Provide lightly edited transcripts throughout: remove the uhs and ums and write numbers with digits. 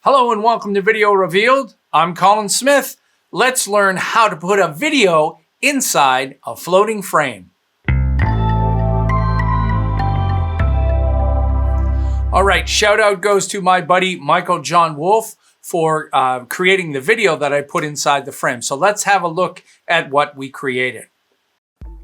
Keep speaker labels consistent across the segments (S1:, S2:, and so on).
S1: Hello and welcome to Video Revealed. I'm Colin Smith. Let's learn how to put a video inside a floating frame. All right, shout out goes to my buddy Michael John Wolf for creating the video that I put inside the frame. So let's have a look at what we created.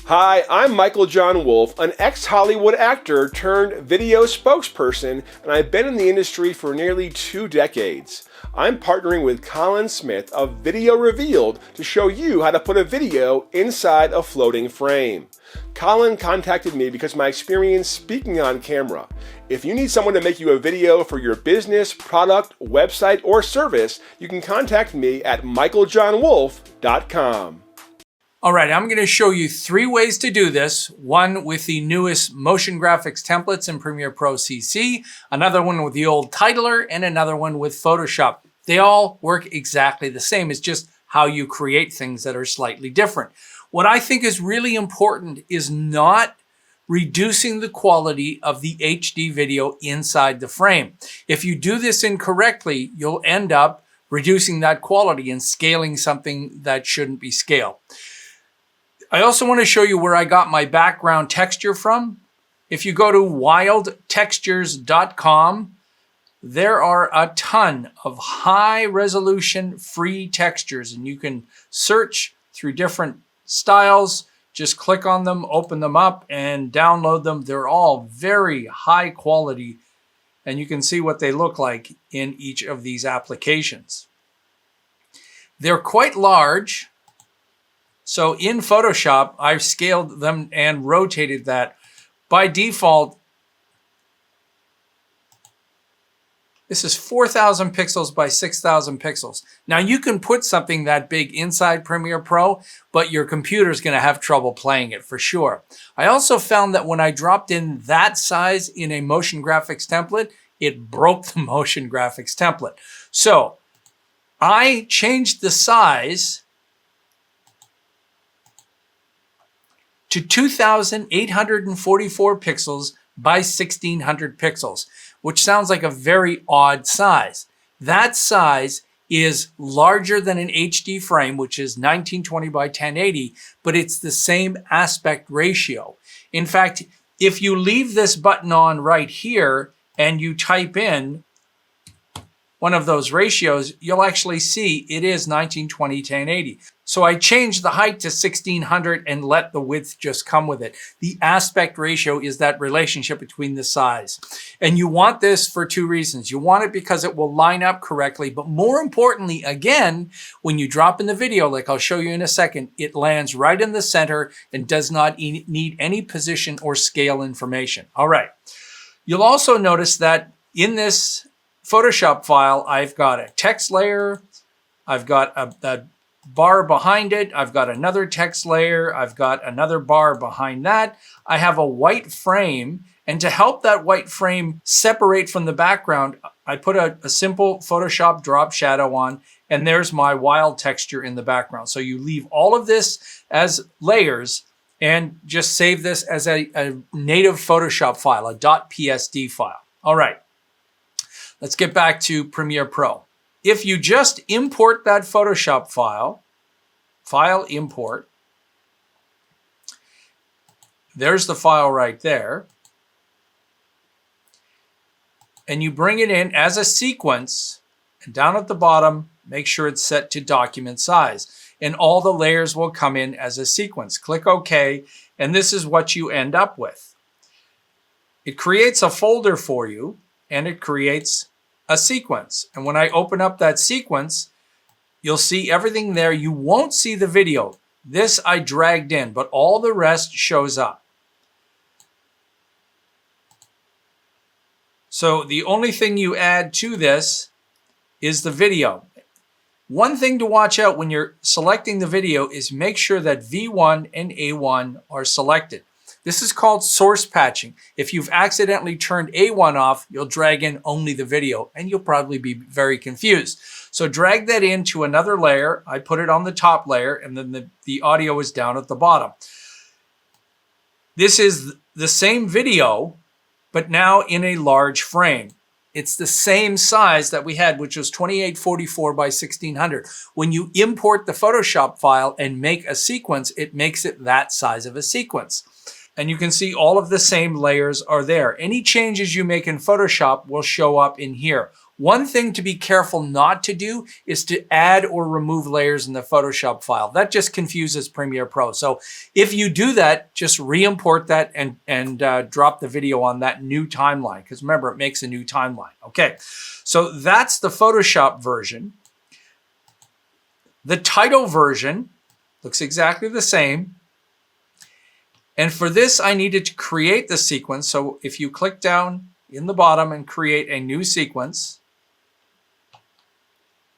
S2: Hi, I'm Michael John Wolf, an ex-Hollywood actor turned video spokesperson, and I've been in the industry for nearly 2 decades. I'm partnering with Colin Smith of Video Revealed to show you how to put a video inside a floating frame. Colin contacted me because of my experience speaking on camera. If you need someone to make you a video for your business, product, website, or service, you can contact me at michaeljohnwolf.com.
S1: All right, I'm going to show you 3 ways to do this. One with the newest motion graphics templates in Premiere Pro CC, another one with the old titler, and another one with Photoshop. They all work exactly the same. It's just how you create things that are slightly different. What I think is really important is not reducing the quality of the HD video inside the frame. If you do this incorrectly, you'll end up reducing that quality and scaling something that shouldn't be scaled. I also want to show you where I got my background texture from. If you go to wildtextures.com, there are a ton of high resolution free textures, and you can search through different styles. Just click on them, open them up, and download them. They're all very high quality, and you can see what they look like in each of these applications. They're quite large. So in Photoshop, I've scaled them and rotated that. By default, this is 4,000 pixels by 6,000 pixels. Now you can put something that big inside Premiere Pro, but your computer's going to have trouble playing it for sure. I also found that when I dropped in that size in a motion graphics template, it broke the motion graphics template. So I changed the size to 2,844 pixels by 1,600 pixels, which sounds like a very odd size. That size is larger than an HD frame, which is 1920 by 1080, but it's the same aspect ratio. In fact, if you leave this button on right here and you type in one of those ratios, you'll actually see it is 1920 1080. So I changed the height to 1600 and let the width just come with it. The aspect ratio is that relationship between the size. And you want this for 2 reasons. You want it because it will line up correctly, but more importantly, again, when you drop in the video, like I'll show you in a second, it lands right in the center and does not need any position or scale information. All right. You'll also notice that in this Photoshop file, I've got a text layer, I've got a bar behind it, I've got another text layer, I've got another bar behind that. I have a white frame, and to help that white frame separate from the background, I put a simple Photoshop drop shadow on, and there's my wild texture in the background. So you leave all of this as layers and just save this as a native Photoshop file, a .psd file. All right. Let's get back to Premiere Pro. If you just import that Photoshop file, file import, there's the file right there, and you bring it in as a sequence, and down at the bottom, make sure it's set to document size, and all the layers will come in as a sequence. Click OK, and this is what you end up with. It creates a folder for you, and it creates a sequence. And when I open up that sequence, you'll see everything there. You won't see the video. This I dragged in, but all the rest shows up. So the only thing you add to this is the video. One thing to watch out when you're selecting the video is make sure that V1 and A1 are selected. This is called source patching. If you've accidentally turned A1 off, you'll drag in only the video, and you'll probably be very confused. So drag that into another layer. I put it on the top layer, and then the audio is down at the bottom. This is the same video, but now in a large frame. It's the same size that we had, which was 2844 by 1600. When you import the Photoshop file and make a sequence, it makes it that size of a sequence. And you can see all of the same layers are there. Any changes you make in Photoshop will show up in here. One thing to be careful not to do is to add or remove layers in the Photoshop file. That just confuses Premiere Pro. So if you do that, just re-import that and drop the video on that new timeline. Because remember, it makes a new timeline. Okay, so that's the Photoshop version. The title version looks exactly the same. And for this, I needed to create the sequence. So if you click down in the bottom and create a new sequence,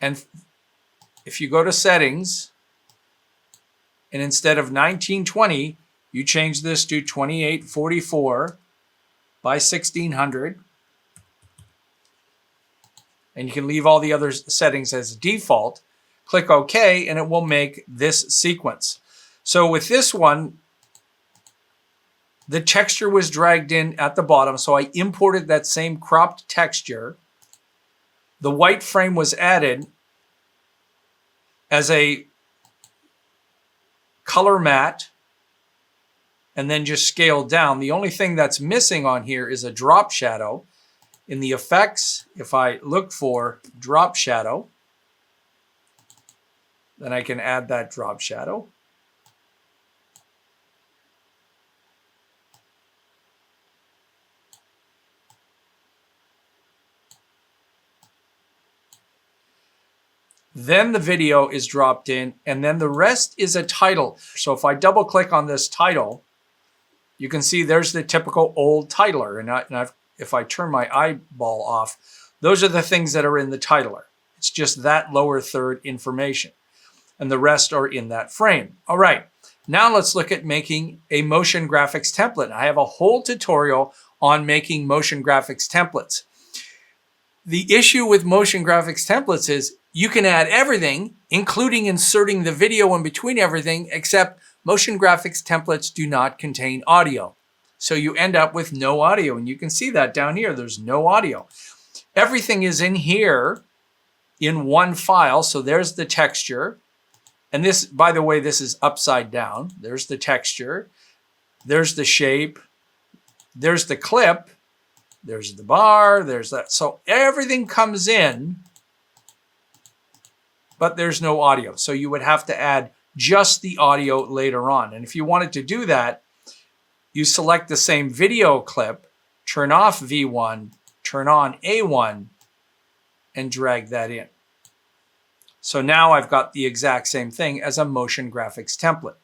S1: and if you go to settings, and instead of 1920, you change this to 2844 by 1600. And you can leave all the other settings as default. Click OK, and it will make this sequence. So with this one, the texture was dragged in at the bottom, so I imported that same cropped texture. The white frame was added as a color matte and then just scaled down. The only thing that's missing on here is a drop shadow. In the effects, if I look for drop shadow, then I can add that drop shadow. Then the video is dropped in, and then the rest is a title. So if I double click on this title, you can see there's the typical old titler. And if I turn my eyeball off, those are the things that are in the titler. It's just that lower third information. And the rest are in that frame. All right, now let's look at making a motion graphics template. I have a whole tutorial on making motion graphics templates. The issue with motion graphics templates is you can add everything, including inserting the video in between everything, except motion graphics templates do not contain audio. So you end up with no audio, and you can see that down here. There's no audio. Everything is in here in one file. So there's the texture. And this, by the way, this is upside down. There's the texture. There's the shape. There's the clip. There's the bar. There's that. So everything comes in, but there's no audio. So you would have to add just the audio later on. And if you wanted to do that, you select the same video clip, turn off V1, turn on A1, and drag that in. So now I've got the exact same thing as a motion graphics template.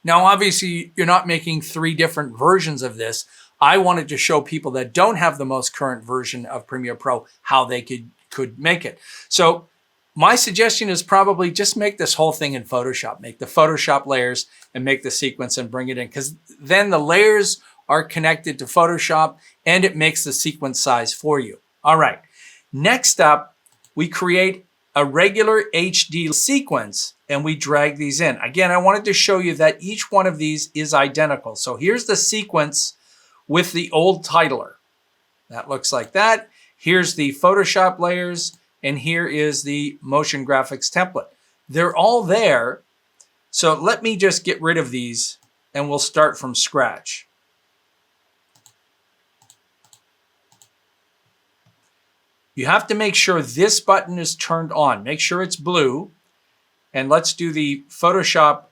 S1: Now, obviously, you're not making 3 different versions of this. I wanted to show people that don't have the most current version of Premiere Pro how they could make it. So my suggestion is probably just make this whole thing in Photoshop. Make the Photoshop layers and make the sequence and bring it in, because then the layers are connected to Photoshop and it makes the sequence size for you. All right, next up, we create a regular HD sequence and we drag these in. Again, I wanted to show you that each one of these is identical. So here's the sequence with the old titler. That looks like that. Here's the Photoshop layers, and here is the motion graphics template. They're all there. So let me just get rid of these and we'll start from scratch. You have to make sure this button is turned on. Make sure it's blue. And let's do the Photoshop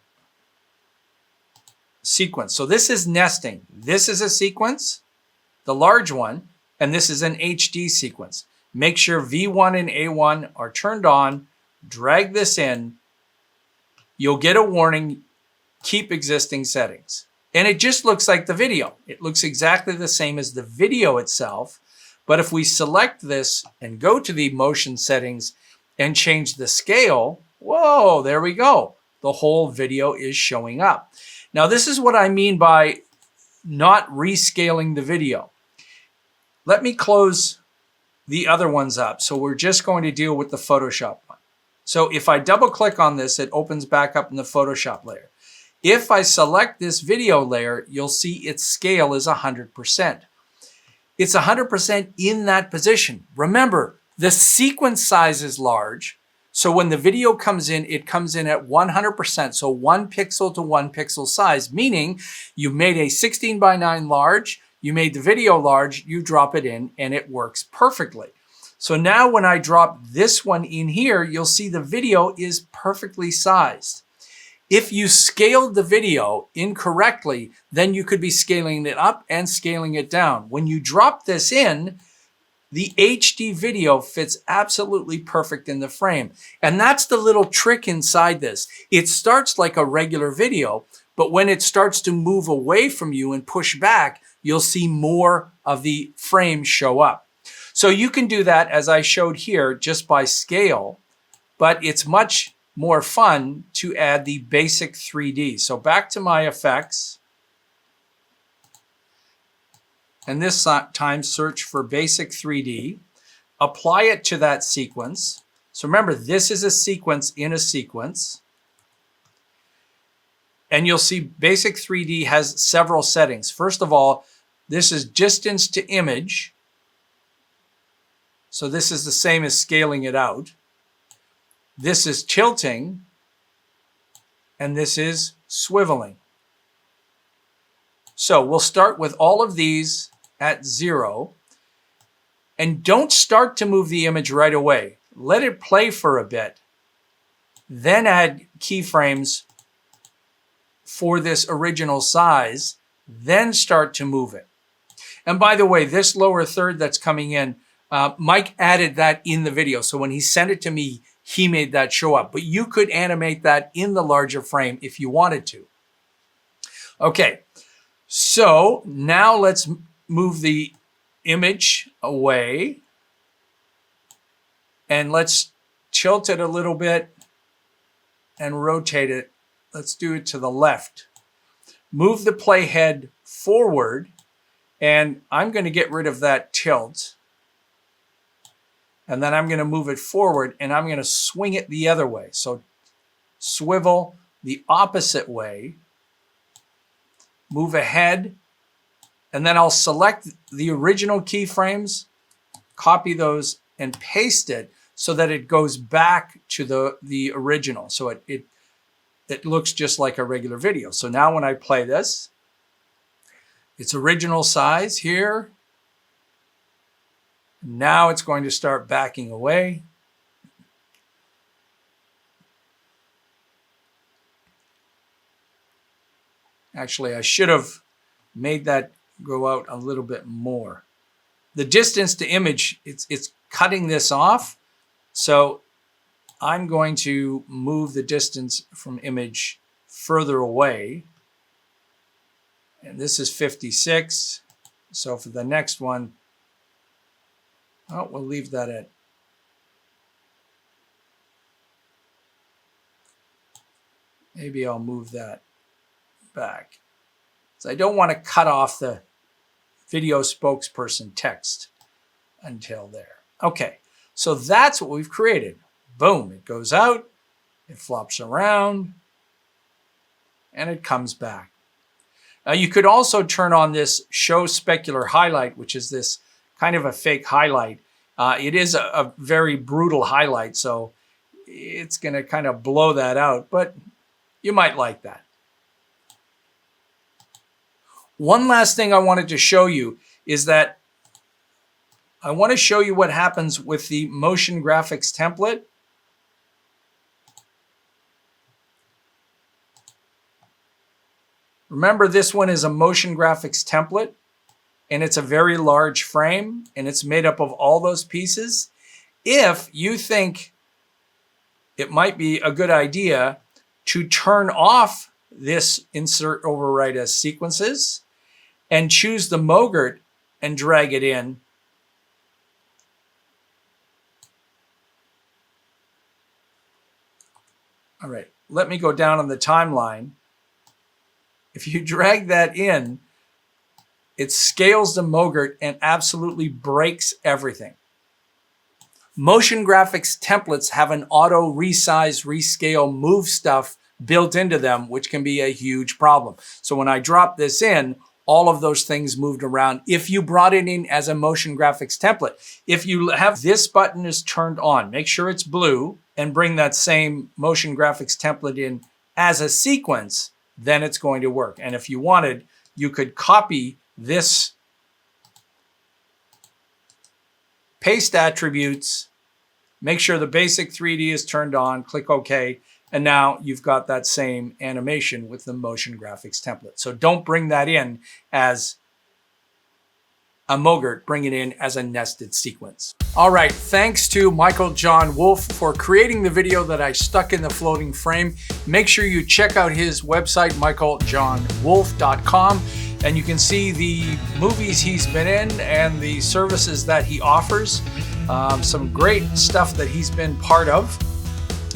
S1: sequence. So this is nesting. This is a sequence, the large one, and this is an HD sequence. Make sure V1 and A1 are turned on. Drag this in. You'll get a warning, keep existing settings. And it just looks like the video. It looks exactly the same as the video itself. But if we select this and go to the motion settings and change the scale, whoa, there we go. The whole video is showing up. Now, this is what I mean by not rescaling the video. Let me close the other ones up. So we're just going to deal with the Photoshop one. So if I double click on this, it opens back up in the Photoshop layer. If I select this video layer, you'll see its scale is 100%. it's 100% in that position. Remember, the sequence size is large. So when the video comes in, it comes in at 100%. So 1 pixel to 1 pixel size, meaning you made a 16:9 large, you made the video large, you drop it in and it works perfectly. So now when I drop this one in here, you'll see the video is perfectly sized. If you scaled the video incorrectly, then you could be scaling it up and scaling it down. When you drop this in, the HD video fits absolutely perfect in the frame. And that's the little trick inside this. It starts like a regular video, but when it starts to move away from you and push back, you'll see more of the frame show up. So you can do that, as I showed here, just by scale, but it's much more fun to add the basic 3D. So back to my effects. And this time search for basic 3D. Apply it to that sequence. So remember, this is a sequence in a sequence. And you'll see basic 3D has several settings. First of all, this is distance to image. So this is the same as scaling it out. This is tilting, and this is swiveling. So we'll start with all of these at 0, and don't start to move the image right away. Let it play for a bit, then add keyframes for this original size, then start to move it. And by the way, this lower third that's coming in, Mike added that in the video. So when he sent it to me, he made that show up. But you could animate that in the larger frame if you wanted to. Okay, so now let's move the image away. And let's tilt it a little bit and rotate it. Let's do it to the left. Move the playhead forward. And I'm going to get rid of that tilt. And then I'm going to move it forward and I'm going to swing it the other way. So swivel the opposite way, move ahead, and then I'll select the original keyframes, copy those and paste it so that it goes back to the original. So it looks just like a regular video. So now when I play this, it's original size here. Now it's going to start backing away. Actually, I should have made that go out a little bit more. The distance to image, it's cutting this off. So I'm going to move the distance from image further away. And this is 56. So for the next one, oh, we'll leave that at. Maybe I'll move that back. So I don't want to cut off the video spokesperson text until there. Okay, so that's what we've created. Boom, it goes out, it flops around, and it comes back. You could also turn on this show specular highlight, which is this kind of a fake highlight. It is a very brutal highlight, so it's going to kind of blow that out, but you might like that. One last thing I wanted to show you is that I want to show you what happens with the motion graphics template. Remember, this one is a motion graphics template, and it's a very large frame, and it's made up of all those pieces. If you think it might be a good idea to turn off this insert override as sequences and choose the Mogurt and drag it in, all right, let me go down on the timeline. If you drag that in, it scales the Mogurt and absolutely breaks everything. Motion graphics templates have an auto resize, rescale, move stuff built into them, which can be a huge problem. So when I drop this in, all of those things moved around if you brought it in as a motion graphics template. If you have this button is turned on, make sure it's blue and bring that same motion graphics template in as a sequence, then it's going to work. And if you wanted, you could copy this, paste attributes, make sure the basic 3D is turned on, click OK, and now you've got that same animation with the motion graphics template. So don't bring that in as a Mogurt, bring it in as a nested sequence. All right, thanks to Michael John Wolf for creating the video that I stuck in the floating frame. Make sure you check out his website, michaeljohnwolf.com, and you can see the movies he's been in and the services that he offers. Some great stuff that he's been part of.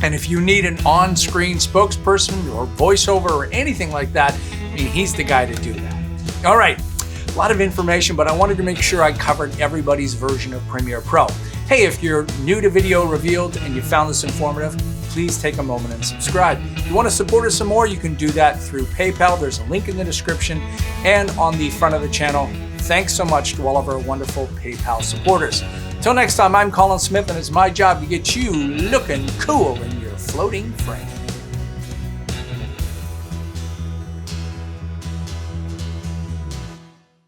S1: And if you need an on-screen spokesperson or voiceover or anything like that, I mean, he's the guy to do that. All right, a lot of information, but I wanted to make sure I covered everybody's version of Premiere Pro. Hey, if you're new to Video Revealed and you found this informative, please take a moment and subscribe. If you want to support us some more, you can do that through PayPal. There's a link in the description and on the front of the channel. Thanks so much to all of our wonderful PayPal supporters. Till next time, I'm Colin Smith, and it's my job to get you looking cool in your floating frame.